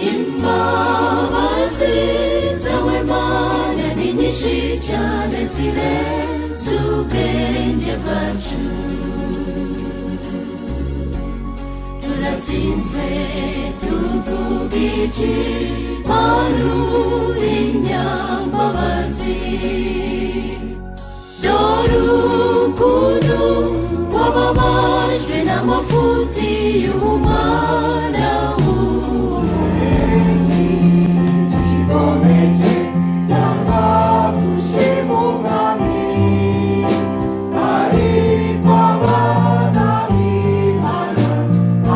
imbabazi zawe Mana ni nyinshi cyane zirenze ubwenge bwacu, turatsinzwe tuvuga iki Mana uri nyambabazi, dore ukuntu wababajwe n'amafuti y'umwana w'umuntu, igomeke yanga gushima umwami, ariko abana b'Imana,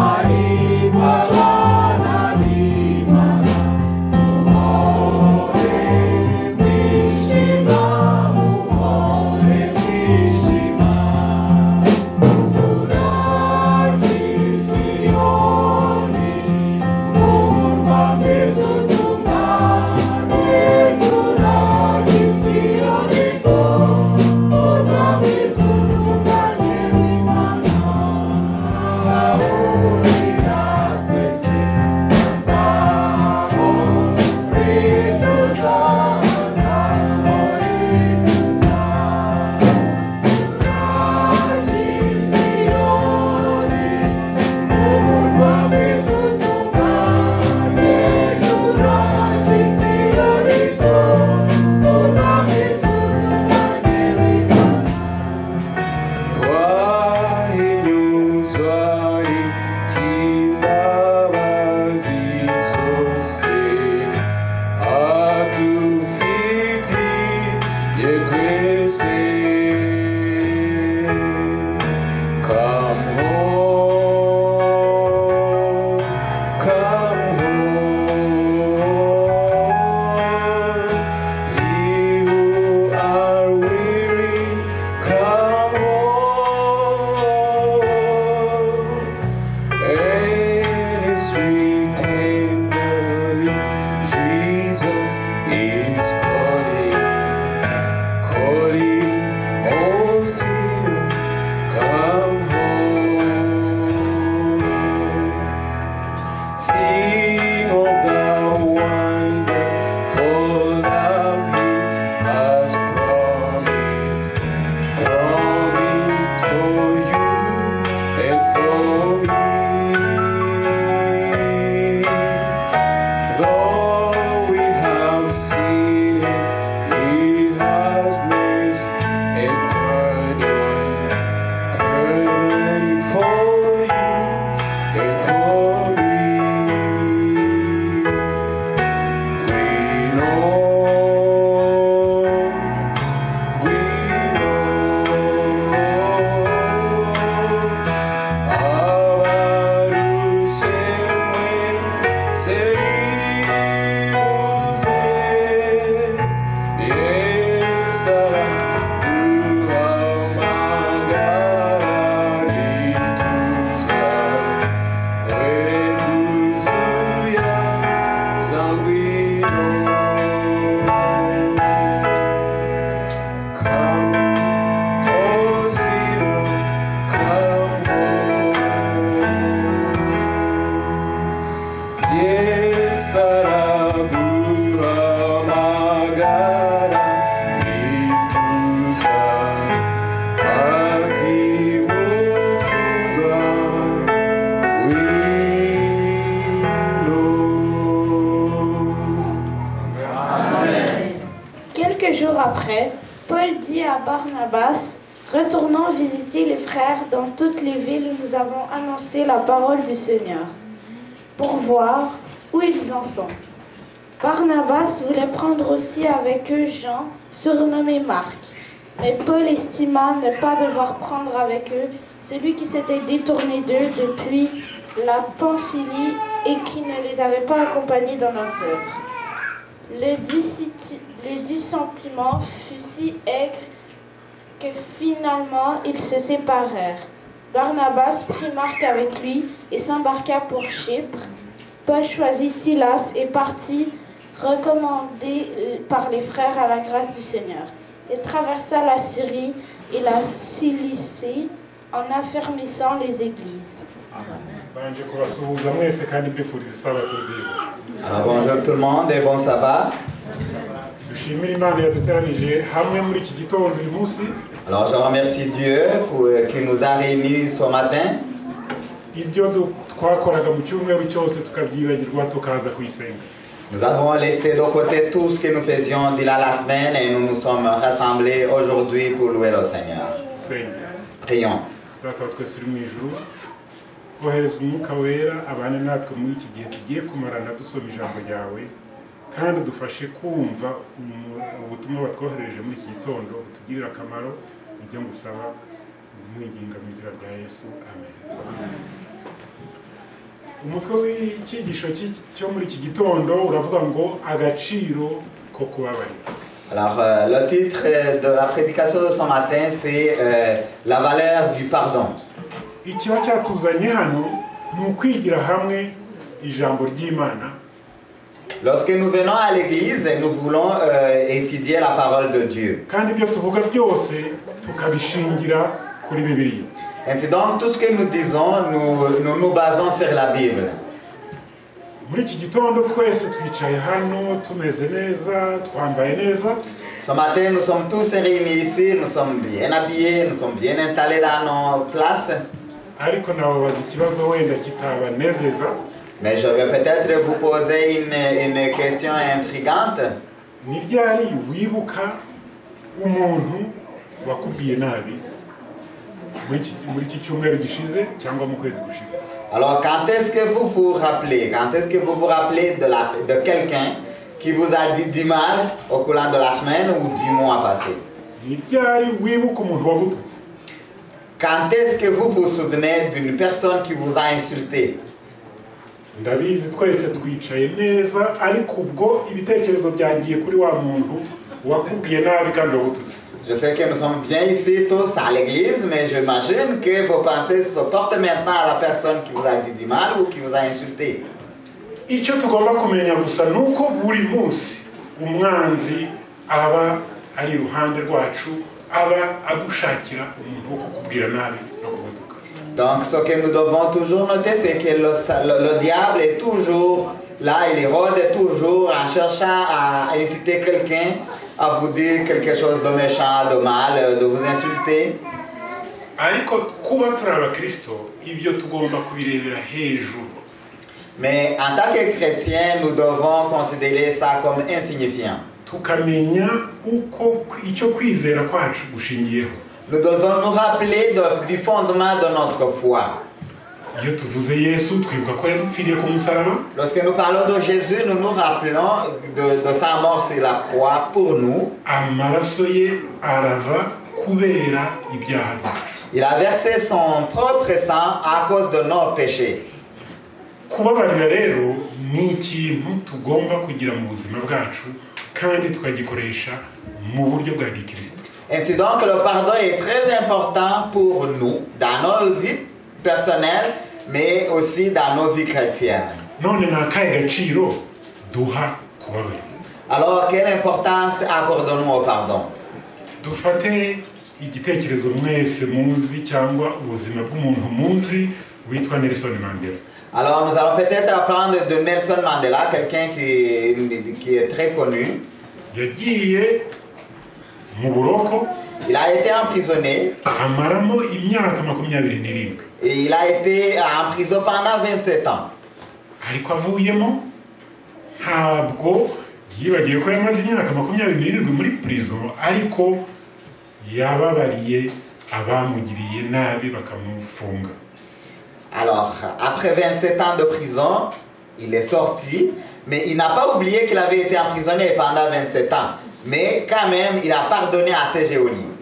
ariko abana b'Imana, muhore mwishima, muhore mwishima, turajya i Siyoni, umurwa mwiza utunganye, turajya i Siyoni, umurwa mwiza utunganye w'Imana, ahurira twese azahora ituza, azahora ituza, turajya i Siyoni, umurwa mwiza utunganye, turajya i Siyoni, umurwa mwiza utunganye w'Imana. twahinyuzwa n'imbabazi zose adufitiye twese, come home, come home, ye who are weary, come home, and his sweet tenderly Jesus is calling, calling all sinners, come home. Think of the wonderful love he has promised, promised for you and for me. Though we have seen him, he has made and turned for you and for me. We know abarushewe seribuze, Yesu araduhamagara nituza, we kuzuya zangwino. Come, oh sinner, come home. Yes, araguhamagara nituza, ati mukundwa wino. Quelques jours après, Paul dit à Barnabas, retournons visiter les frères dans toutes les villes où nous avons annoncé la parole du Seigneur, pour voir où ils en sont. Barnabas voulait prendre aussi avec eux Jean, surnommé Marc. Mais Paul estima ne pas devoir prendre avec eux celui qui s'était détourné d'eux depuis la Pamphylie et qui ne les avait pas accompagnés dans leurs œuvres. Le dissentiment fut si aigre que finalement ils se séparèrent. Barnabas prit Marc avec lui et s'embarqua pour Chypre. Paul choisit Silas et partit, recommandé par les frères à la grâce du Seigneur. Il traversa la Syrie et la Cilicie en affermissant les églises. banje kubasuhuza mwese kandi mbifuriza isabato nziza. Alors bonjour tout le monde et bon sabbat. Dushimira Imana yaduteranije hamwe muri iki gitondo uyu munsi. Alors je remercie Dieu qui nous a réunis ce matin. Ibyo twakoraga mu cyumweru cyose tukabyibagirwa tukaza kuyisenga. Nous avons laissé de côté tout ce que nous faisions durant la semaine et nous nous sommes rassemblés aujourd'hui pour louer le Seigneur. Senga. Prions. Data wa twese uri mu ijuru, ohereza umwuka wera abane natwe muri iki gihe tugiye kumarana dusoma ijambo ryawe kandi dufashe kumva ubutumwa batwohereje muri iki gitondo butugirira akamaro. Ibyo ngusaba mwinginga mu izina rya Yesu, amen. Umutwe w'icyigisho cyo muri iki gitondo uravuga ngo agaciro ko kubabarira. Alors le titre de la prédication de ce matin c'est la valeur du pardon. Ikiba cyatuzanye hano ni ukwigira hamwe ijambo ry'Imana. Lorsque nous venons à l'église, nous voulons étudier la parole de Dieu. Kandi ibyo tuvuga byose tukabishingira kuri Bibiliya. Ainsi donc, tout ce que nous disons, nous basons sur la Bible. Muri iki gitondo twese twicaye hano tumeze neza, twambaye neza. Ce matin, nous sommes tous réunis ici, nous sommes bien habillés, nous sommes bien installés dans nos places. Ariko nababaza ikibazo wenda kitabanezeza. Mais je vais peut-être vous poser une question intrigante. Ni ryari wibuka umuntu wakubwiye nabi muri iki cyumweru gishize cyangwa mu kwezi gushize? Alors, quand est-ce que vous vous rappelez de quelqu'un qui vous a dit du mal au cours de la semaine ou du mois passé? Ni ryari wibuka umuntu wagututse? Quand est-ce que vous vous souvenez d'une personne qui vous a insulté? Ndabizi twese twicaye neza ariko ubwo ibitekerezo byagiye kuri wa muntu wakubwiye nabi kandi wagututse. Je sais que nous sommes bien ici tous à l'église, mais j'imagine que vos pensées se portent maintenant à la personne qui vous a dit du mal ou qui vous a insulté. Icyo tugomba kumenya gusa nuko buri munsi umwanzi aba ari iruhande rwacu, aba agushakira umuntu wo kukubwira nabi no kugutuka. Donc ce que nous devons toujours noter, c'est que le diable est toujours là, il rôde toujours en cherchant à inciter quelqu'un à vous dire quelque chose de méchant, de mal, de vous insulter. Ariko kuba turi abakristo ibyo tugomba kubirebera hejuru. Mais en tant que chrétien, nous devons considérer ça comme insignifiant. Tukamenya uko icyo kwizera kwacu gushingiyeho. Nous devons nous rappeler du fondement de notre foi. Iyo tuvuze Yesu twibuka ko yadupfiriye ku musaraba. Lorsque nous parlons de Jésus, nous nous rappelons de sa mort sur la croix pour nous. Amaraso ye arava kubera ibyaha byacu. Il a versé son propre sang à cause de nos péchés. Kubabarira rero ni ikintu tugomba kugira mu buzima bwacu kandi tukagikoresha mu buryo bwa gikristo. Ainsi donc, le pardon est très important pour nous, dans nos vies personnelles, mais aussi dans nos vies chrétiennes. None ni akahe gaciro duha kubabarira? Alors, quelle importance accordons-nous au pardon? Dufate igitekerezo mwese muzi cyangwa ubuzima bw'umuntu muzi witwa Nelson Mandela. Alors, nous allons peut-être apprendre de Nelson Mandela, quelqu'un qui est très connu. Yagiye mu buroko. Il a été emprisonné. Amaramo imyaka 27. Et il a été en prison pendant 27 ans. Ariko avuyemo ntabwo yibagiwe ko yamaze imyaka 27 muri prison, ariko yababariye abamugiriye nabi bakamufunga. Alors, après 27 ans de prison, il est sorti, mais il n'a pas oublié qu'il avait été emprisonné pendant 27 ans. Mais quand même, il a pardonné à ses geôliers.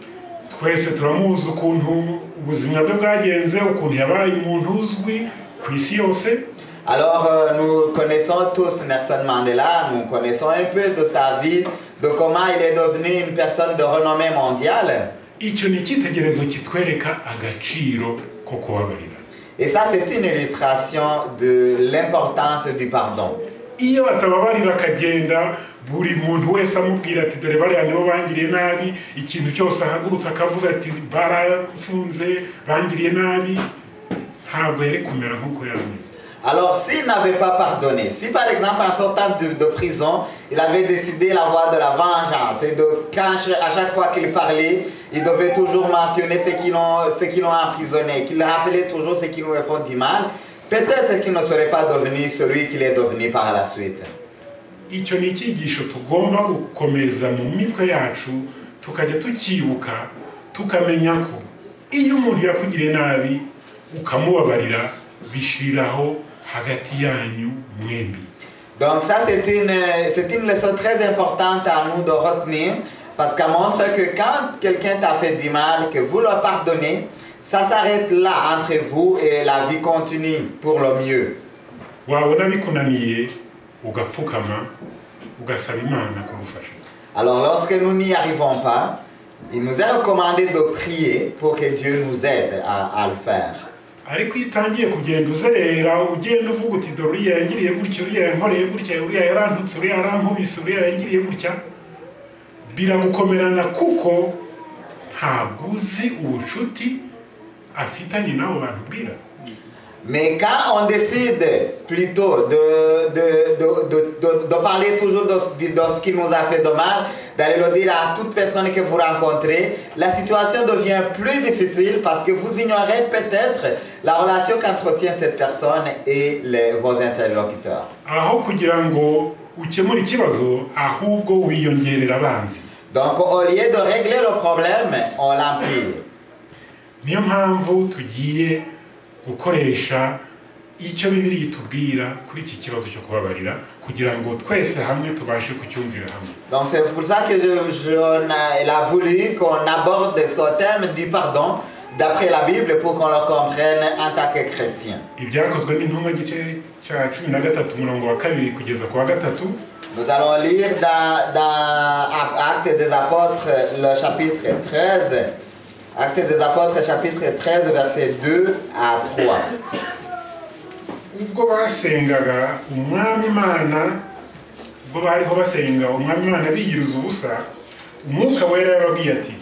Twese turamuzi ukuntu ubuzima bwe bwagenze, ukuntu yabaye umuntu uzwi ku isi yose. Alors, nous connaissons tous Nelson Mandela, nous connaissons un peu de sa vie, de comment il est devenu une personne de renommée mondiale. Icyo ni icyitegererezo kitwereka agaciro ko kubabarira. Et ça, c'est une illustration de l'importance du pardon. iyo atababarira akagenda buri muntu wese amubwira ati dore bariya nibo bangiriye nabi, ikintu cyose ahagurutse akavuga ati barafunze bangiriye nabi, ntabwo yari kumera nk'uko yarameze. Alors, s'il n'avait pas pardonné, si par exemple en sortant de prison, il avait décidé la voie de la vengeance, et à chaque fois qu'il parlait, il devait toujours mentionner ceux qui l'ont emprisonné, qu'il rappelait toujours ceux qui nous font du mal, peut-être qu'il ne serait pas devenu celui qu'il est devenu par la suite. Icyo ni icyigisho tugomba gukomeza mu mitwe yacu, tukajya tukibuka, tukamenya ko iyo umuntu yakugiriye nabi ukamubabarira bishiriraho hagati yanyu mwembi. Donc ça c'est une leçon très importante à nous de retenir, parce qu'elle montre que quand quelqu'un t'a fait du mal, que vous le pardonnez, ça s'arrête là entre vous et la vie continue pour le mieux. Wabona bikunaniye ugapfukama ugasaba Imana kugufasha. Alors lorsque nous n'y arrivons pas, il nous est recommandé de prier pour que Dieu nous aide à le faire. Ariko iyo utangiye kugenda uzerera ugenda uvuga uti dore uriya yangiriye gutya, uriya yankoreye gutya, uriya yarantutse, uriya yarankubise, uriya yangiriye gutya, biramukomerana kuko ntabwo uzi ubucuti afitanye n'abo bantu ubwira. Mais quand on décide plutôt de parler toujours de ce qui nous a fait de mal, d'aller le dire à toute personne que vous rencontrez, la situation devient plus difficile parce que vous ignorez peut-être la relation qu'entretient cette personne et vos interlocuteurs. Aho kugira ngo ukemure ikibazo ahubwo wiyongerera abanzi. Donc au lieu de régler le problème, on l'empire. Niyo mpamvu tugiye gukoresha icyo Bibiliya itubwira kuri iki kibazo cyo kubabarira kugira ngo twese hamwe tubashe kucyumvira hamwe. Donc c'est pour ça que il a voulu qu'on aborde ce thème du pardon d'après la Bible pour qu'on le comprenne en tant que chrétien. Ibyakozwe n'intumwa gice cya 13 umurongo wa 2 kugeza ku wa 3. Nous allons lire dans Actes des Apôtres le chapitre 13. Actes des Apôtres chapitre 13 versets 2 à 3. Ubwo basengaga umwami Imana, ubwo bariho basenga umwami Imana biyiruza ubusa, umwuka wera yarababwiye ati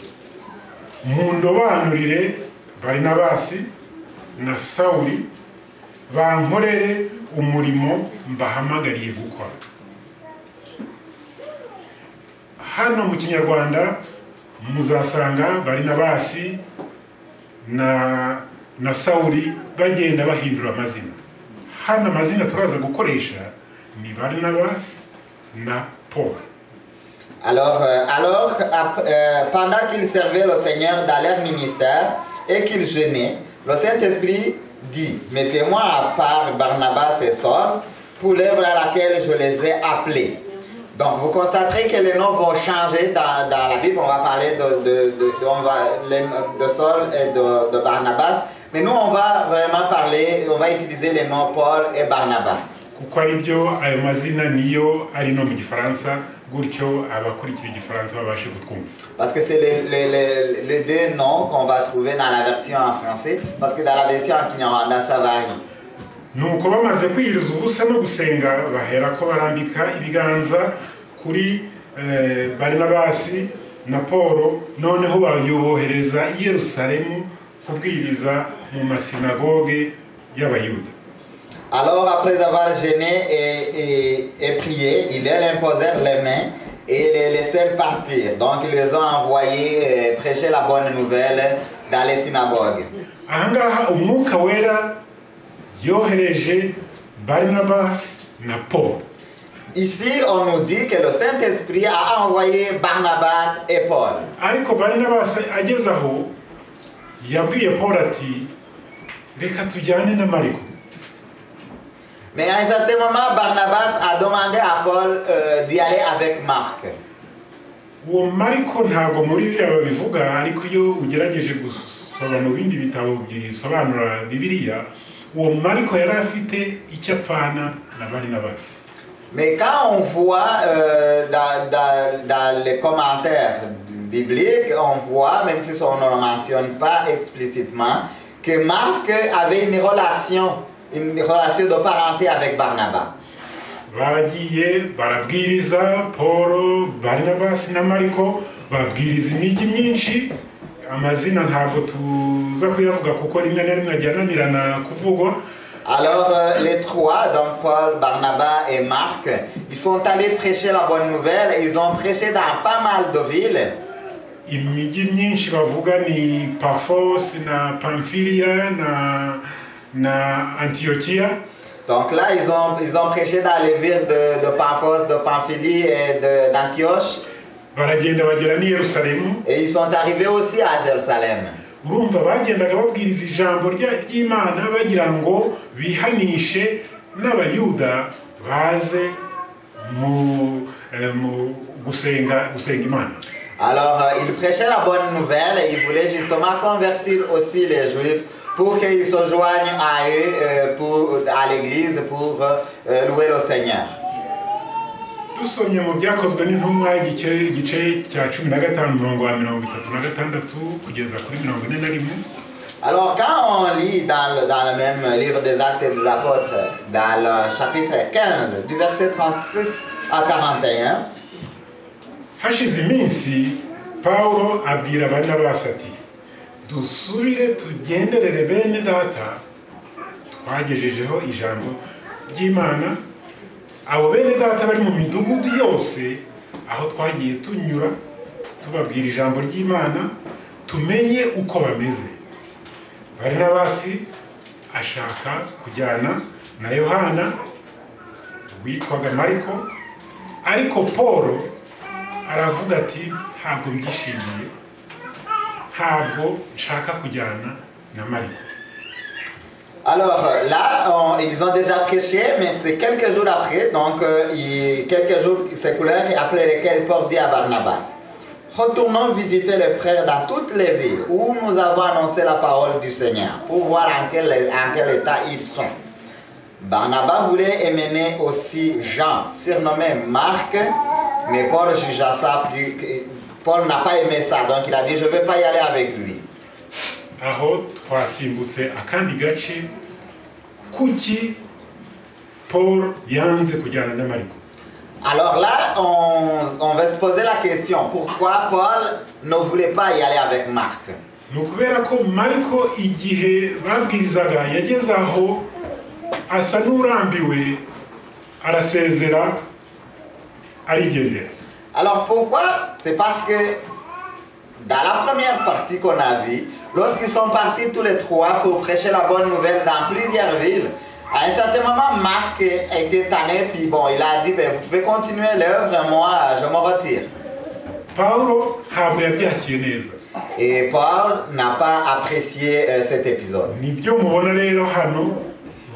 mundobanurire Barinabasi na Sawuli bankorere umurimo mbahamagariye gukora. Hano mu Kinyarwanda muzasanga Barinabasi na Sawuli bagenda bahindura amazina. Hano amazina turaza gukoresha ni Barinabasi na Paul. Alors, pendant qu'ils servaient le Seigneur dans leur ministère et qu'ils jeûnaient, le Saint-Esprit dit, mettez-moi à part Barnabas et Saul pour l'œuvre à laquelle je les ai appelés. Donc vous constaterez que les noms vont changer dans la Bible. On va parler de Saul et de Barnabas. Mais nous on va vraiment parler, on va utiliser les noms Paul et Barnabas. Kuko ari byo ayo mazina niyo ari no mu Gifaransa gutyo abakurikira Igifaransa babashe gutwumva. Parce que c'est les deux noms qu'on va trouver dans la version en français, parce que dans la version en Kinyarwanda ça varie. Nuko bamaze kwiyiriza ubusa no gusenga bahera ko barambika ibiganza kuri Barinabasi na Paul, noneho bayohereza i Yerusalemu kubwiriza mu masinagoge y'Abayuda. Alors après avoir jeûné et prié, ils leur imposèrent les mains et les laissèrent partir. Donc ils les ont envoyés prêcher la bonne nouvelle dans les synagogues. Ahangaha umwuka wera yohereje Barnabas na Paul. Ici on nous dit que le Saint-Esprit a envoyé Barnabas et Paul. Ariko Barnabas ageze aho yabwiye Paul ati reka tujyane na Mariko. Mais à un certain moment, Barnabas a demandé à Paul d'y aller avec Marc. Uwo Mariko ntabwo muri Bibiliya babivuga, ariko iyo ugerageje gusoma mu bindi bitabo bisobanura Bibiliya, uwo Mariko yari afite icyo apfana na Barnabas. Mais quand on voit dans les commentaires bibliques, on voit, même si on ne le mentionne pas explicitement, que Marc avait une relation de parenté avec Barnabas. baragiye barabwiriza Paul, Barnabas na Mariko babwiriza imijyi myinshi. Amazina ntabwo tuza kuyavuga kuko rimwe na rimwe ajyananirana kuvugwa. Alors les trois, donc Paul, Barnabas et Marc, ils sont allés prêcher la bonne nouvelle et ils ont prêché dans pas mal de villes. Imijyi myinshi bavuga ni Paphos na Pamphylia na Antiochia. Donc là, ils ont prêché dans les villes de Paphos, de Pamphylie et d'Antioche. Baragenda bagera ni Yerusalemu. Et ils sont arrivés aussi à Jérusalem. Urumva bagendaga babwiriza ijambo ry'Imana bagira ngo bihanishe n'abayuda baze mu gusenga Imana. Alors, ils prêchaient la bonne nouvelle et ils voulaient justement convertir aussi les Juifs pour qu'ils se joignent à eux, à l'église, pour louer le Seigneur. Dusomye mu byakozwe n'intumwa igice cya 15 murongo wa 36 kugeza kuri 41. Alors, quand on lit dans le même livre des Actes des Apôtres, dans le chapitre 15, du verset 36 à 41, hashize iminsi Pawulo abwira Barnabasi ati dusubire tugenderere bene data twagejejeho ijambo ry'Imana. Abo bene data bari mu midugudu yose aho twagiye tunyura tubabwira ijambo ry'Imana tumenye uko bameze. Barnabasi ashaka kujyana na Yohana witwaga Mariko, ariko Paul aravuga ati ntabwo mbyishimiye, ntabwo nshaka kujyana na Mariko. Alors là, ils ont déjà prêché, mais c'est quelques jours après, donc quelques jours s'écoulèrent après lesquels Paul dit à Barnabas, retournons visiter les frères dans toutes les villes où nous avons annoncé la parole du Seigneur, pour voir en quel état ils sont. Barnabas voulait emmener aussi Jean, surnommé Marc, mais Paul jugea ça plus... Paul n'a pas aimé ça, donc il a dit, je ne vais pas y aller avec lui. Aho twasimbutse akandi gace kuki Paul yanze kujyana na Mariko. Alors là, on va se poser la question, pourquoi Paul ne voulait pas y aller avec Marc? Nukubera ko Mariko igihe babwirizaga yageze aho asa n'urambiwe arasezera arigendera. Alors pourquoi? C'est parce que dans la première partie qu'on a vue, lorsqu'ils sont partis tous les trois pour prêcher la bonne nouvelle dans plusieurs villes, à un certain moment, Marc a été tanné, puis bon, il a dit, ben, vous pouvez continuer l'œuvre, moi, je me retire. Paulo ntabwo yabyakiye neza. Et Paul n'a pas apprécié cet épisode. Nibyo mubona rero hano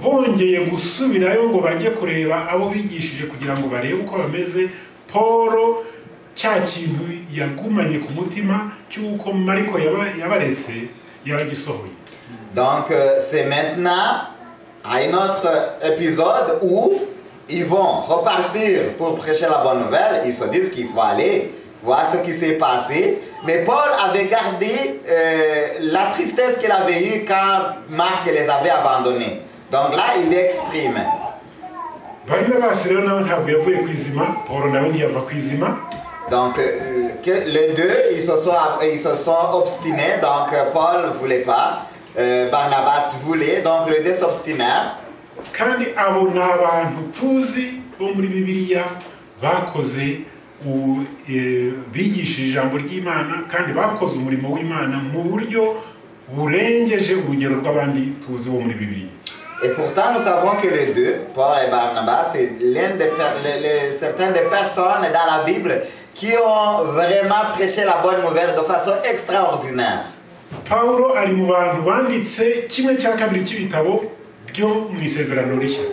bongeye gusubirayo ngo bajye kureba abo bigishije kugira ngo barebe uko bameze. Paulo cya kintu yagumanye ku mutima cy'uko Mariko yabaretse yaragisohoye. Donc c'est maintenant à un autre épisode où ils vont repartir pour prêcher la bonne nouvelle. Ils se disent qu'il faut aller voir ce qui s'est passé. Mais Paul avait gardé la tristesse qu'il avait eue quand Marc les avait abandonnés. Donc là, il exprime. Donc les deux, ils se sont obstinés. Donc Paul ne voulait pas. Barnabas voulait. Donc les deux s'obstinèrent. Kandi abo ni abantu tuzi bo muri Bibiliya bakoze bigishije ijambo ry'Imana kandi bakoze umurimo w'Imana mu buryo burengeje urugero rw'abandi tuzi bo muri Bibiliya. Et pourtant, nous savons que les deux, Paul et Barnabas, c'est certaines des personnes dans la Bible qui ont vraiment prêché la bonne nouvelle de façon extraordinaire. Paulo ari mu bantu banditse kimwe cya kabiri cy'ibitabo byo mu Isezerano Rishya.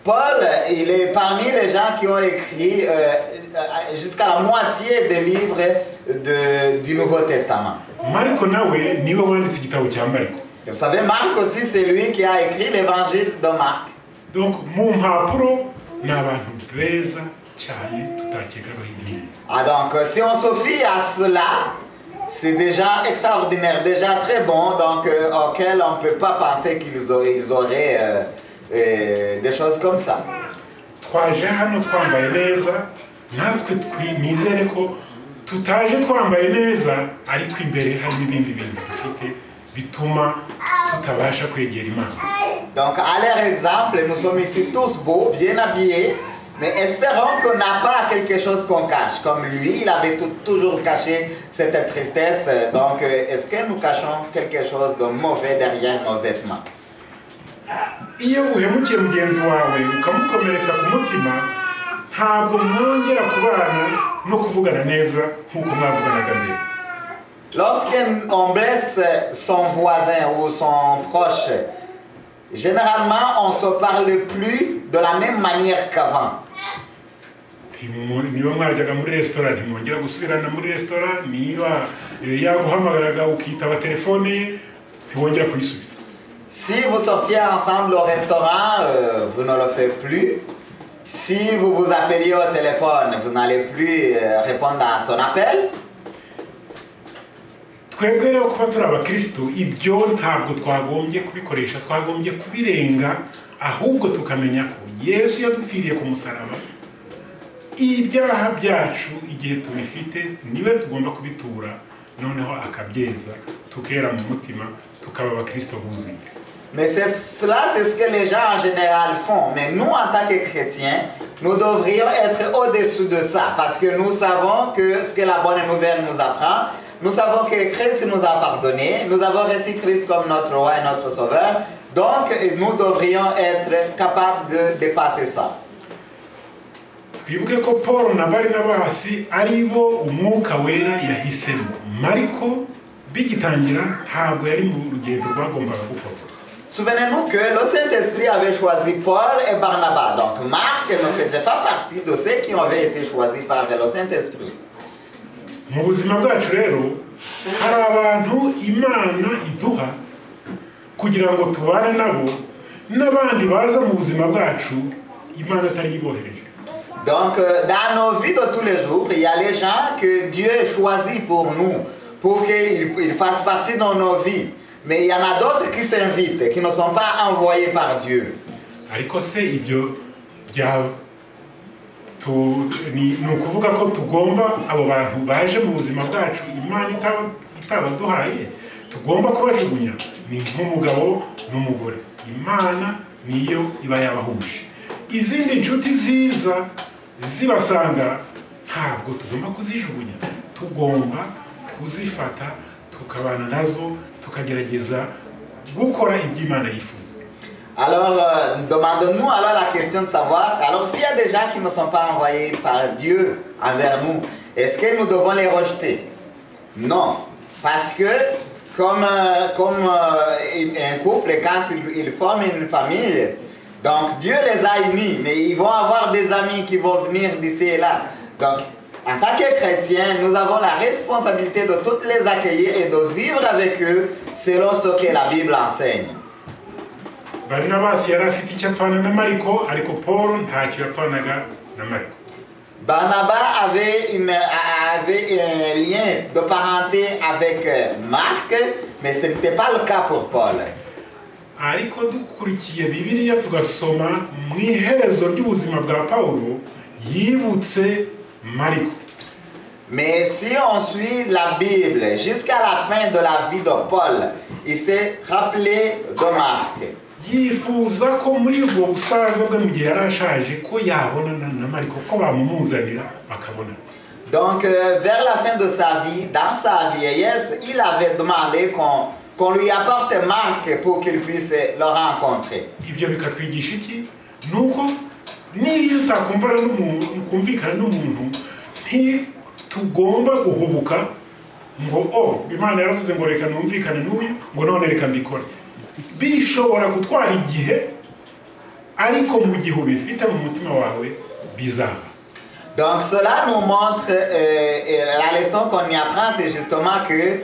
Paul, il est parmi les gens qui ont écrit jusqu'à la moitié des livres du Nouveau Testament. Mariko nawe niwe wanditse igitabo cya Mariko. Et vous savez, Marc aussi, c'est lui qui a écrit l'évangile de Marc. Donc, mu mpapuro ni abantu beza cyane tutakekaga hirya. Ah donc, si on se fie à cela, c'est déjà extraordinaire, déjà très bon, donc auquel on ne peut pas penser qu'ils auraient des choses comme ça. twaje hano twambaye neza natwe nizere ko tutaje twambaye neza ariko imbere hari n'ibindi bintu dufite bituma tutabasha kwegera Imana. Donc à leur exemple, nous sommes ici tous beaux, bien habillés, mais espérons qu'on n'a pas quelque chose qu'on cache. Comme lui, il avait toujours caché cette tristesse. Donc est-ce que nous cachons quelque chose de mauvais derrière nos vêtements? Iyo uhemukiye mugenzi wawe ukamukomeretsa ku mutima ntabwo mwongera kubana no kuvugana neza nk'uko mwavuganaga mbere. Lorsqu'on blesse son voisin ou son proche, généralement on ne se parle plus de la même manière qu'avant. Niba mwajyaga muri resitora ntimwongera gusubirana muri resitora, niba yaguhamagaraga ukitaba telefone ntiwongera kuyisubiza. Si vous sortiez ensemble au restaurant, vous ne le faites plus. Si vous vous appeliez au téléphone, vous n'allez plus répondre à son appel. Twebwe rero kuba turi abakristo ibyo ntabwo twagombye kubikoresha, twagombye kubirenga, ahubwo tukamenya ko Yesu yadupfiriye ku musaraba, ibyaha byacu igihe tubifite niwe tugomba kubitura, noneho akabyeza tukera mu mutima tukaba abakristo buzuye. Mais cela, c'est ce que les gens en général font. Mais nous, en tant que chrétiens, nous devrions être au-dessus de ça. Parce que nous savons que ce que la bonne nouvelle nous apprend, nous savons que Christ nous a pardonné. Nous avons reçu Christ comme notre roi et notre sauveur. Donc, nous devrions être capables de dépasser ça. Twibuke ko Paul na Barnabasi aribo umwuka wera yahisemo. Mariko bigitangira ntabwo yari mu rugendo rwagombaga gukora. Souvenez-nous que le Saint-Esprit avait choisi Paul et Barnabas. Donc Marc ne faisait pas partie de ceux qui avaient été choisis par le Saint-Esprit. Mu buzima bwacu rero hari abantu Imana iduha kugira ngo tubane nabo n'abandi baza mu buzima bwacu Imana atari ibohereje. Donc dans nos vies de tous les jours, il y a les gens que Dieu choisit pour nous, pour qu'ils fassent partie de nos vies. Mais il y en a d'autres qui s'invitent, qui ne sont pas envoyés par Dieu. Ariko se ibyo byaba ni ukuvuga ko tugomba abo bantu baje mu buzima bwacu Imana itabaduhaye tugomba kubajugunya? Ni nk'umugabo n'umugore, Imana niyo iba yabahuje. Izindi nshuti ziza zibasanga ntabwo tugomba kuzijugunya, tugomba kuzifata tukabana nazo tukagerageza gukora ibyo Imana yifuza. Alors, demandons-nous alors la question de savoir, alors s'il y a des gens qui ne sont pas envoyés par Dieu envers nous, est-ce que nous devons les rejeter? Non, parce que comme un couple, quand ils forment une famille, donc Dieu les a unis, mais ils vont avoir des amis qui vont venir d'ici et là. Donc, en tant que chrétiens, nous avons la responsabilité de toutes les accueillir et de vivre avec eux selon ce que la Bible enseigne. Barnabas yari afite icyo apfana na Mariko, ariko Paul ntacyo yapfanaga na Mariko. Barnabas avait un lien de parenté avec Marc, mais ce n'était pas le cas pour Paul. Ariko dukurikiye Bibiliya tugasoma mu iherezo ry'ubuzima bwa Paulo yibutse Mariko. Mais si on suit la Bible jusqu'à la fin de la vie de Paul, il s'est rappelé de Marc. Yifuza ko muri ubwo busaza bwe mu gihe yari ashaje ko yabonana na Mariko, ko bamumuzanira bakabona. Donc vers la fin de sa vie, dans sa vieillesse, il avait demandé qu'on lui apporte Marc pour qu'il puisse le rencontrer. Ibyo bikatwigisha iki? Nuko niyo utakumvikana n'umuntu ntitugomba guhubuka ngo Imana yaravuze ngo reka numvikane n'uyu ngo none reka mbikore. Bishobora gutwara igihe, ariko mu gihe ubifite mu mutima wawe bizaba. Donc cela nous montre, la leçon qu'on y apprend, c'est justement que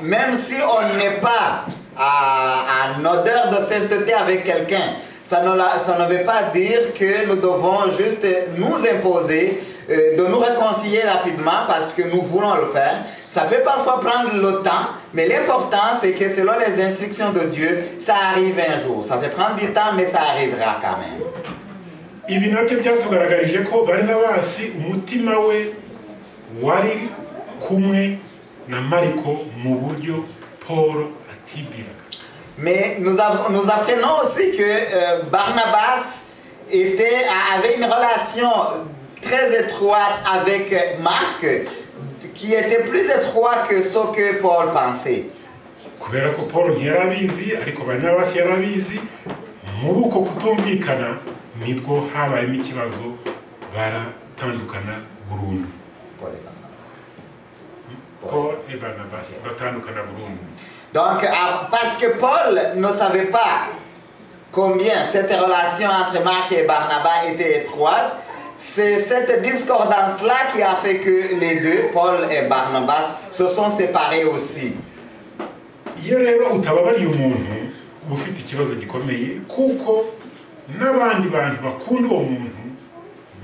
même si on n'est pas en odeur de sainteté avec quelqu'un, ça ne veut pas dire que nous devons juste nous imposer de nous réconcilier rapidement parce que nous voulons le faire. Ça peut parfois prendre le temps, mais l'important c'est que selon les instructions de Dieu, ça arrive un jour. Ça peut prendre du temps, mais ça arrivera quand même. ibi nabyo byatugaragarije ko Barinabasi umutima we wari kumwe na Mariko mu buryo Paul atibwiraga. Mais nous apprenons aussi que Barnabas avait une relation très étroite avec Marc, qui était plus étroite que ce que Paul pensait. Kubera ko Paul ntiyarabizi ariko Barnabas yarabizi, muri uko kutumvikana nibwo habayemo ikibazo, baratandukana burundu. Paul et Barnabas batandukana burundu. Donc, parce que Paul ne savait pas combien cette relation entre Marc et Barnabas était étroite, c'est cette discordance-là qui a fait que les deux, Paul et Barnabas, se sont séparés aussi. Iyo rero utababariye umuntu uba ufite ikibazo gikomeye, kuko n'abandi bantu bakunda uwo muntu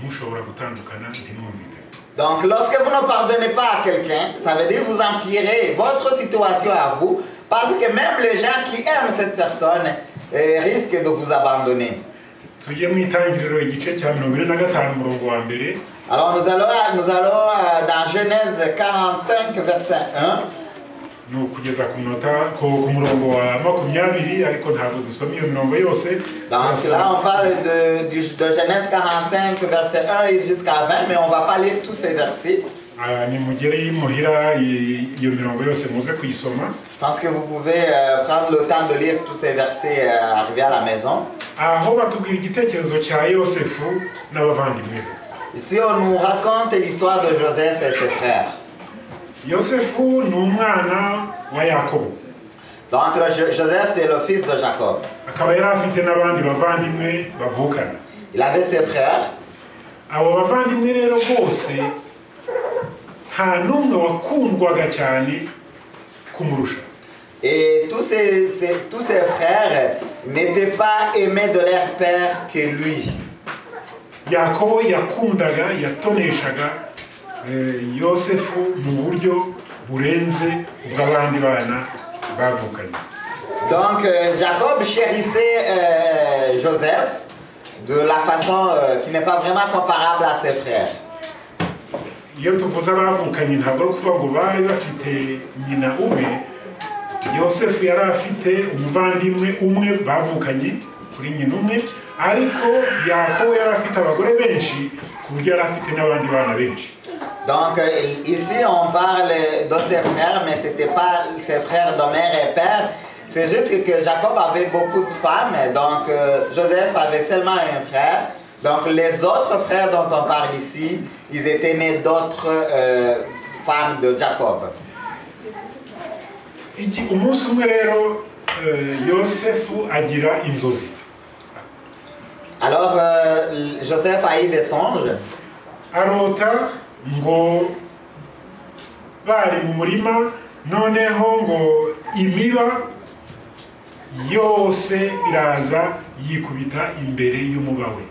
mushobora gutandukana ntimwumvikane. Donc, lorsque vous ne pardonnez pas à quelqu'un, ça veut dire que vous empirez votre situation à vous, parce que même les gens qui aiment cette personne risquent de vous abandonner. Tujye mu itangiriro igice cya 45 umurongo wa mbere. Alors nous allons dans Genèse 45 verset 1. No kugeza ku murongo wa 20, ariko ntabwo dusoma iyo mirongo yose. Donc là on parle de Genèse 45 verset 1 jusqu'à 20, mais on va pas lire tous ces versets. Ni mugere muhira iyo mirongo yose muze kuyisoma. Je pense que vous pouvez prendre le temps de lire tous ces versets arrivés à la maison. Aho batubwira igitekerezo cya Yosefu n'abavandimwe. Ici on nous raconte l'histoire de Joseph et ses frères. Yosefu ni umwana wa Yakobo. Donc Joseph c'est le fils de Jacob. Akaba yari afite n'abandi bavandimwe bavukana. Il avait ses frères. Abo bavandimwe rero bose nta n'umwe wakundwaga cyane kumurusha. Et tous ses frères n'étaient pas aimés de leur père que lui. Yakobo yakundaga yatoneshaga Yosefu mu buryo burenze ubw'abandi bana bavukanye. Donc Jacob chérissait Joseph de la façon qui n'est pas vraiment comparable à ses frères. Iyo tuvuze abavukanye ntabwo ari ukuvuga ngo bari bafite nyina umwe. Yosefu yari afite umuvandimwe umwe bavukanye kuri nyina umwe, ariko Yakobo yari afite abagore benshi ku buryo yari afite n'abandi bana benshi. Donc ici on parle de ses frères, mais c'était pas ses frères de mère et père. C'est juste que Jacob avait beaucoup de femmes, donc Joseph avait seulement un frère. Donc les autres frères dont on parle ici, ils étaient nés d'autres femmes de Jacob. Umunsi umwe rero Yosefu agira inzozi. Alors Joseph a eu des songes. Arota ngo bari mu murima, noneho ngo imiba yose iraza yikubita imbere y'umuba we.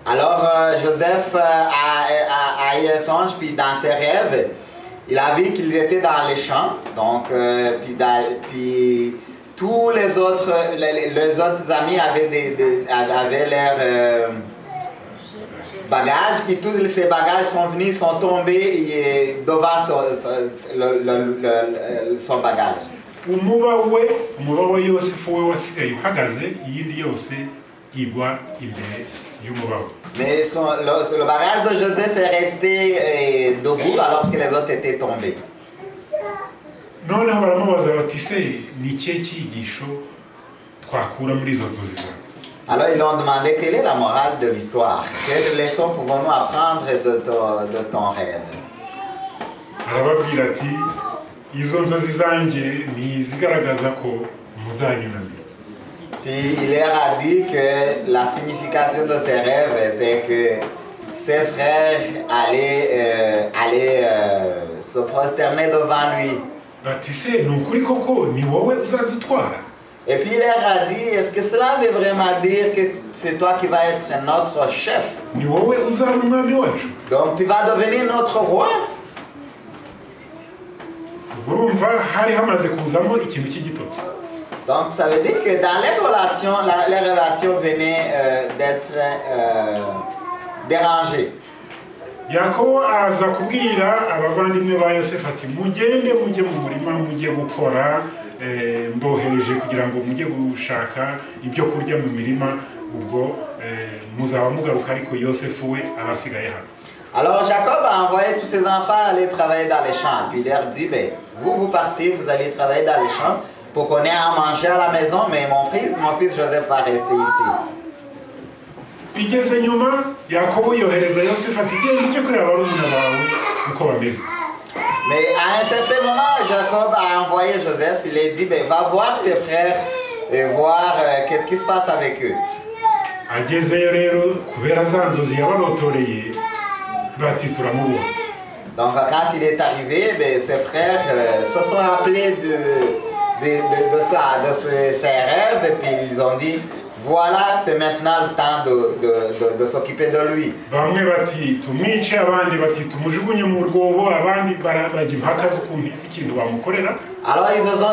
Alors Joseph a eu un songe, puis dans ses rêves, il a vu qu'ils étaient dans les champs, donc puis tous les autres amis avaient leurs bagages, puis tous ces bagages sont venus, sont tombés devant son bagage. Umuba we Yosefu we wasigaye uhagaze, iyindi yose igwa imbere y'umuba we. Mais le bagage de Joseph est resté debout alors que les autres étaient tombés. Noneho baramubaza bati se ni ikihe cyigisho twakura muri izo nzozi zawe? Alors ils lui ont demandé quelle est la morale de l'histoire. Quelle leçon pouvons-nous apprendre de ton rêve? Arababwira ati izo nzozi zanjye ni izigaragaza ko muzanyunamira. Puis il leur a dit que la signification de ses rêves, c'est que ses frères allaient se prosterner devant lui. Bati se ni ukuri koko ni wowe uzadutwara? Et puis il leur a dit, est-ce que cela veut vraiment dire que c'est toi qui vas être notre chef? Ni wowe uzaba umwami wacu? Donc tu vas devenir notre roi? Urumva hari hamaze kuzamo ikintu cy'igitotsi. Donc ça veut dire que dans les relations, les relations venaient d'être dérangées. yakobo aza kubwira abavandimwe ba yosefu ati mugende mujye mu murima mujye gukora mbohereje kugira ngo mujye gushaka ibyo kurya mu mirima ubwo muzaba mugaruka ariko yosefu we arasigaye hano. Alors Jacob a envoyé tous ses enfants aller travailler dans les champs. Puis il leur dit, ben, vous partez, vous allez travailler dans les champs pour qu'on ait à manger à la maison, mais mon fils Joseph va rester ici. bigeze nyuma yakobo yohereza yosefu ati genda ujye kureba barumuna bawe uko bameze. Mais à un certain moment, Jacob a envoyé Joseph, il a dit, ben, va voir tes frères et voir qu'est-ce qui se passe avec eux. agezeyo rero kubera za nzozi yabarotoreye bati turamubona. Donc quand il est arrivé, ben, ses frères se sont rappelés de ses rêves et puis ils ont dit, voilà, c'est maintenant le temps de s'occuper de lui. bamwe bati tumwice abandi bati tumujugunye mu rwobo abandi barajya impaka z'ukuntu ikintu bamukorera. Alors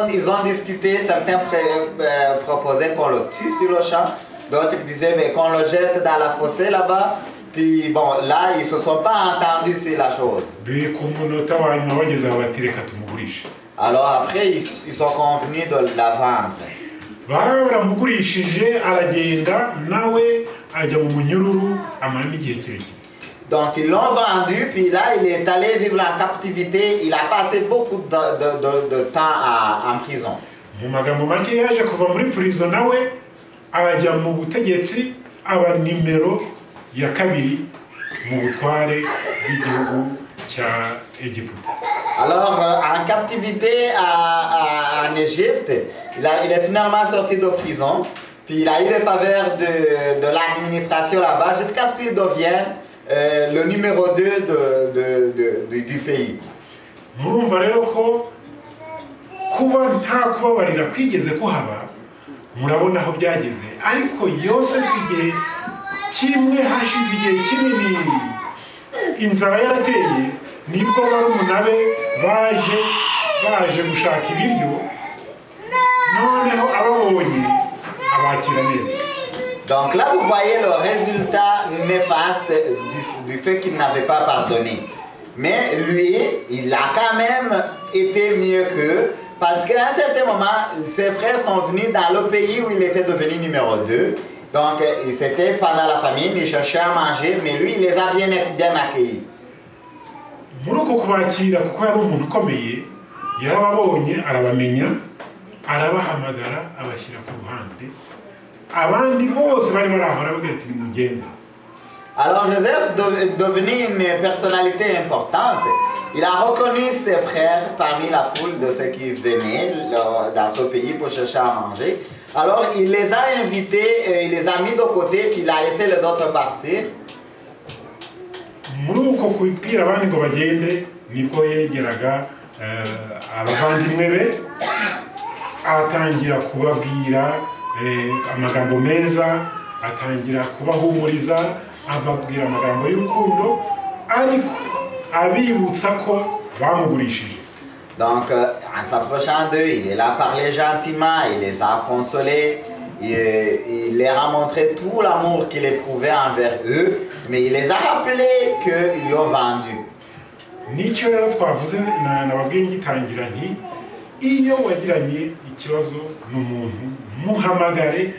ils ont discuté, certains proposaient qu'on le tue sur le champ, d'autres disaient mais qu'on le jette dans la fossée là-bas. Puis bon, là, ils ne se sont pas entendus sur la chose. Alors après, ils sont convenus de la vendre. Donc ils l'ont vendu, puis là, il est allé vivre en captivité. Il a passé beaucoup de temps en prison. ya kabiri mu butware bw'igihugu cya Égypte. Alors en captivité en Égypte, il est finalement sorti de prison, puis il a eu les faveurs de l'administration là-bas jusqu'à ce qu'il devienne le numéro 2 du pays. Murumva rero ko kuba nta kubabarira kwigeze kuhaba murabona aho byageze ariko Yosefu igihe kimwe hashize igihe kinini inzara yarateye nibwo barumuna be baje gushaka ibiryo noneho ababonye abakira neza. Donc là vous voyez le résultat néfaste du fait qu'il n'avait pas pardonné. Mais lui, il a quand même été mieux qu'eux parce qu'à un certain moment, ses frères sont venus dans le pays où il était devenu numéro 2. Donc, c'était pendant la famine, ils cherchaient à manger, mais lui, il les a bien accueillis. Muri uko kubakira kuko yari umuntu ukomeye yarababonye arabamenya arabahamagara abashyira ku ruhande abandi bose bari barahora bagira ati nimugende. Alors Joseph devenu une personnalité importante, il a reconnu ses frères parmi la foule de ceux qui venaient dans ce pays pour chercher à manger. Alors il les a invités, il les a mis de côté, puis il a laissé les autres partir. Muri uko kubwira abandi ngo bagende nibwo yegeraga abavandimwe be atangira kubabwira amagambo meza, atangira kubahumuriza, ababwira amagambo y'urukundo ariko abibutsa ko bamugurishije. Donc, en s'approchant d'eux, il est là à parler gentiment, il les a consolés, il leur a montré tout l'amour qu'il éprouvait envers eux, mais il les a rappelés qu'ils l'ont vendu. Nicyo rero twavuze nababwiye ngitangira nti iyo wagiranye ikibazo n'umuntu muhamagare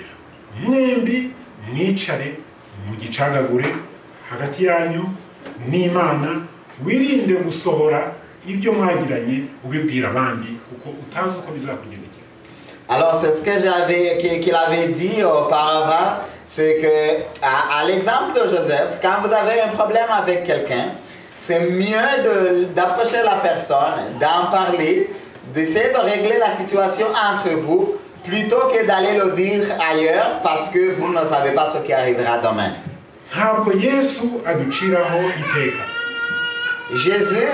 mwembi mwicare mugicagagure hagati yanyu n'Imana wirinde gusohora ibyo mwagiranye ubibwira abandi kuko utazi uko bizakugendekera. Alors c'est ce que qu'il avait dit auparavant, c'est que à l'exemple de Joseph, quand vous avez un problème avec quelqu'un, c'est mieux d'approcher la personne, d'en parler, d'essayer de régler la situation entre vous, plutôt que d'aller le dire ailleurs parce que vous ne savez pas ce qui arrivera demain. Ntabwo Yesu aduciraho iteka. Jésus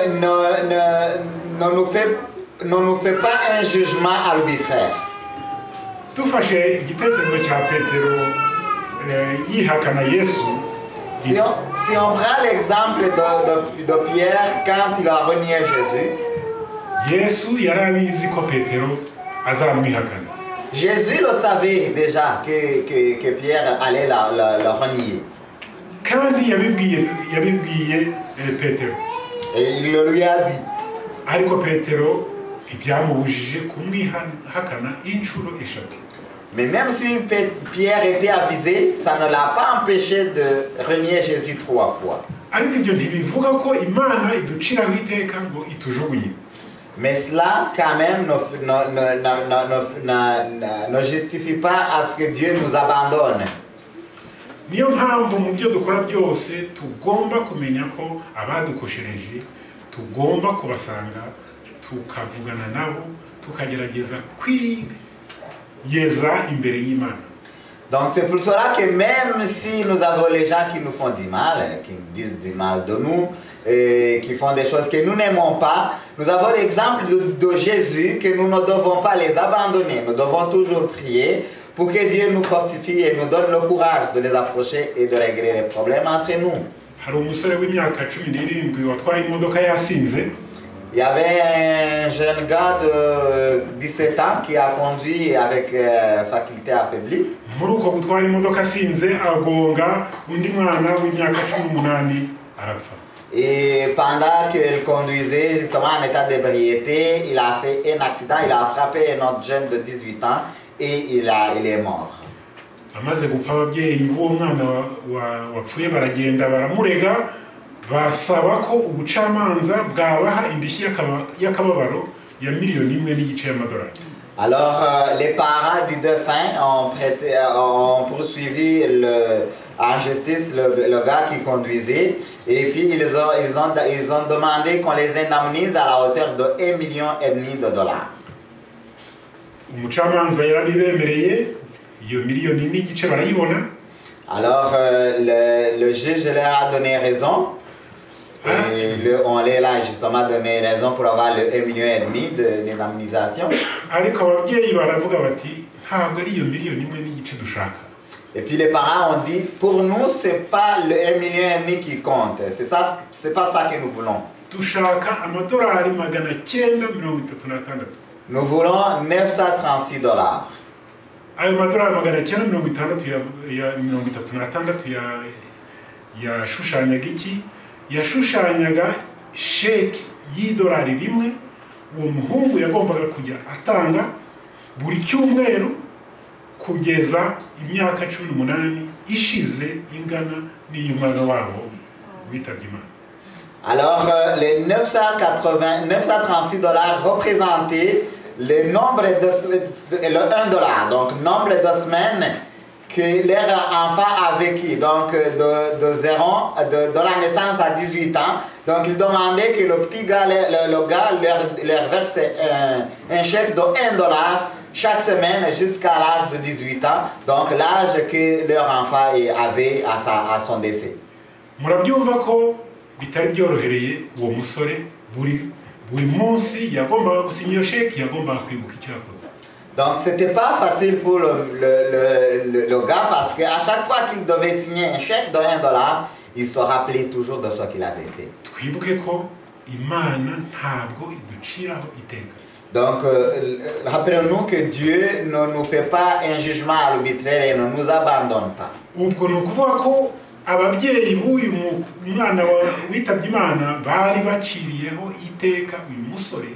ne nous fait pas un jugement arbitraire. Dufashe igitekerezo cya Petero yihakana Yesu. Si on prend l'exemple de Pierre quand il a renié Jésus, Yesu yari abizi ko Petero azamwihakana. Jésus le savait déjà que Pierre allait le renier. kandi yabibwiye Petero, Et il le lui a dit. ariko Petero ntibyamubujije kumwihakana inshuro eshatu. Mais même si Pierre était avisé, ça ne l'a pas empêché de renier Jésus 3 fois. ariko ibyo ntibivuga ko Imana iduciraho iteka ngo itujugunye. Mais cela, quand même, ne justifie pas à ce que Dieu nous abandonne. Niyo mpamvu mu byo dukora byose tugomba kumenya ko abadukoshereje tugomba kubasanga tukavugana nabo tukagerageza kwiyeza imbere y'Imana. Donc c'est pour cela que même si nous avons les gens qui nous font du mal, qui disent du mal de nous, qui font des choses que nous n'aimons pas, nous avons l'exemple de Jésus que nous ne devons pas les abandonner. Nous devons toujours prier pour que Dieu nous fortifie et nous donne le courage de les approcher et de régler les problèmes entre nous. Hari umusore w'imyaka 17 watwaye imodoka yasinze. Il y avait un jeune gars de 17 ans qui a conduit avec faculté affaiblie. Muri uko gutwara imodoka asinze agonga undi mwana w'imyaka 18 arapfa. Et pendant qu'il conduisait justement en état d'ébriété, il a fait un accident, il a frappé un autre jeune de 18 ans et il est mort. Amaze gupfa ababyeyi b'uwo mwana wapfuye baragenda baramurega basaba ko ubucamanza bwabaha indishyi y'akababaro ya $1,500,000. Alors les parents du défunt ont poursuivi en justice le gars qui conduisait et puis ils ont demandé qu'on les indemnise à la hauteur de $1,5 million. Umucamanza yarabibemereye iyo $1,500,000 barayibona. Alors le juge leur a donné raison. Et on les a justement donné raison pour avoir le $1,5 million d'indemnisation. Ariko ababyeyi baravuga bati ntabwo ari iyo $1,500,000 dushaka. Et puis les parents ont dit, pour nous, c'est pas le $1,5 million qui compte. C'est pas ça que nous voulons. Dushaka amadolari $936. Nous voulons $936. Ayo madolari $936 yashushanyaga iki? Yashushanyaga sheki y'idolari rimwe uwo muhungu yagombaga kujya atanga buri cyumweru kugeza imyaka 18 ishize ingana n'iy'umwana wabo witabye Imana. Alors les $936 représentaient le nombre le $1, donc nombre de semaines que leur enfant a vécu, donc de la naissance à 18 ans. Donc ils demandaient que le petit gars, le gars leur verse un chèque de $1 chaque semaine jusqu'à l'âge de 18 ans, donc l'âge que leur enfant avait à son décès. Murabyumva ko bitari byorohereye uwo musore buri munsi yagombaga gusinya iyo sheki yagombaga kwibuka icyo yakoze. Donc c'était pas facile pour le gars parce qu'à chaque fois qu'il devait signer un chèque de $1, il se rappelait toujours de ce qu'il avait fait. Twibuke ko Imana ntabwo iduciraho iteka. Donc rappelons-nous que Dieu ne nous fait pas un jugement arbitraire et ne nous abandonne pas. Ubwo ni ukuvuga ko ababyeyi b'uyu mwana witabye Imana bari baciriyeho iteka uyu musore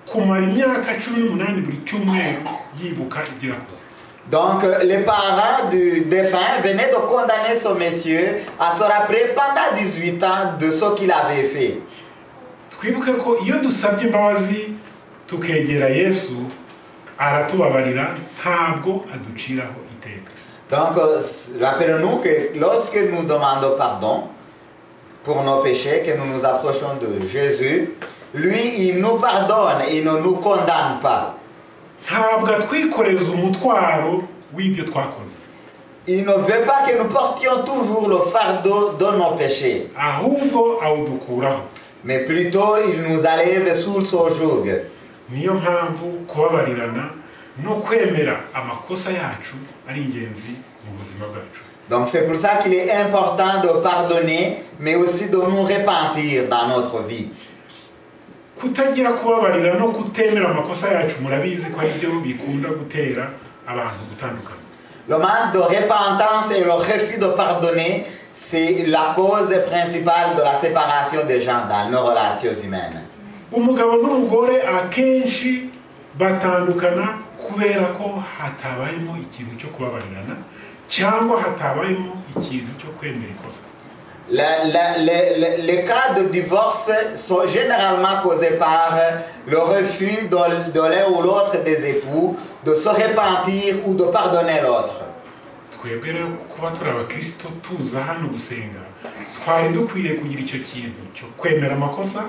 kumara imyaka 18 buri cyumweru yibuka ibyo yakoze. Donc les parents du défunt venaient de condamner ce monsieur à se rappeler pendant 18 ans de ce qu'il avait fait. Twibuke ko iyo dusabye imbabazi tukegera Yesu aratubabarira ntabwo aduciraho iteka. Donc rappelons-nous que lorsque nous demandons pardon pour nos péchés, que nous nous approchons de Jésus, lui il nous pardonne, il ne nous condamne pas. Ntabwo atwikoreza umutwaro w'ibyo twakoze. Il ne veut pas que nous portions toujours le fardeau de nos péchés. Ahubwo awudukuraho. Mais plutôt il nous enlève sous son joug. Niyo mpamvu kubabarirana no kwemera amakosa yacu ari ingenzi mu buzima bwacu. Donc c'est pour ça qu'il est important de pardonner, mais aussi de nous repentir dans notre vie. Kutagira kubabarira no kutemera amakosa yacu murabizi ko ari byo bikunda gutera abantu gutandukana. Le manque de repentance et le refus de pardonner, c'est la cause principale de la séparation des gens dans nos relations humaines. Umugabo n'umugore akenshi batandukana kubera ko hatabayemo ikintu cyo kubabarirana cyangwa hatabayemo ikintu cyo kwemera ikosa. Les cas de divorce sont généralement causés par le refus de l'un ou l'autre des époux de se repentir ou de pardonner l'autre. Twebwe rero kuba turi abakristo tuza hano gusenga twari dukwiriye kugira icyo kintu cyo kwemera amakosa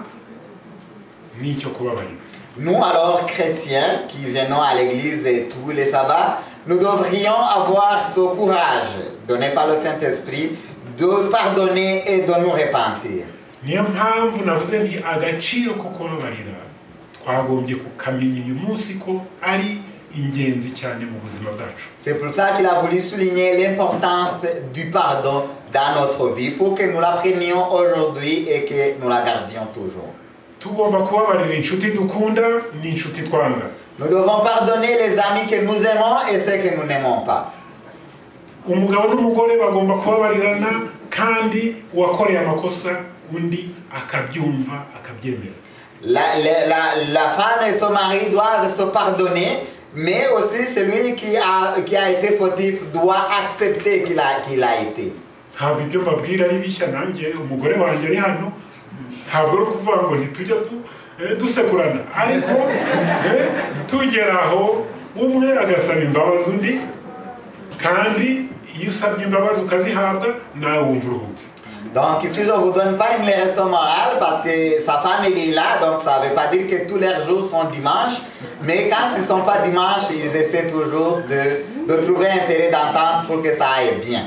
n'icyo kubabarira. Nous alors chrétiens qui venons à l'église tous les sabbats, nous devrions avoir ce courage donné par le Saint-Esprit de pardonner et de nous repentir. Niyo mpamvu navuze nti agaciro ko kubabarira twagombye kukamenya uyu munsi ko ari ingenzi cyane mu buzima bwacu. C'est pour ça qu'il a voulu souligner l'importance du pardon dans notre vie pour que nous l'apprenions aujourd'hui et que nous la gardions toujours. Tugomba kubabarira inshuti dukunda n'inshuti twanga. Nous devons pardonner les amis que nous aimons et ceux que nous n'aimons pas. Umugabo n'umugore bagomba kubabarirana kandi uwakoreye amakosa undi akabyumva akabyemera. La femme et son mari doivent se pardonner, mais aussi celui qui a été fautif doit accepter qu'il a été. Ntabwo ibyo mbabwira ari bishya nanjye umugore wanjye ari hano ntabwo ari ukuvuga ngo ntitujya dusekurana ariko tugera aho umwe agasaba imbabazi undi kandi iyo usabye imbabazi ukazihabwa nawe wumva uruhutse. Donc ici je ne vous donne pas une leçon morale parce que sa femme elle est là, donc ça ne veut pas dire que tous leurs jours sont dimanches, mais quand ils ne sont pas dimanches, ils essaient toujours de trouver un terrain d'entente pour que ça aille bien.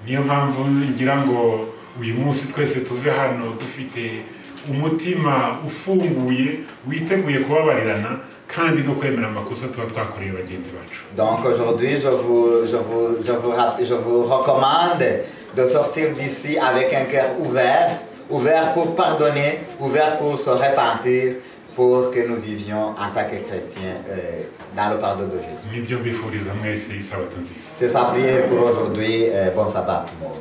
Niyo mpamvu ngira ngo uyu munsi twese tuve hano dufite umutima ufunguye witeguye kubabarirana kandi no kwemera amakosa tuba twakoreye bagenzi bacu. Donc aujourd'hui je vous recommande de sortir d'ici avec un cœur ouvert pour pardonner, ouvert pour se repentir, pour que nous vivions en tant que chrétiens dans le pardon de Jésus. Nibyo mbifuriza mwese isabato nziza. C'est sa prière pour aujourd'hui. Bon sabbat tout le monde.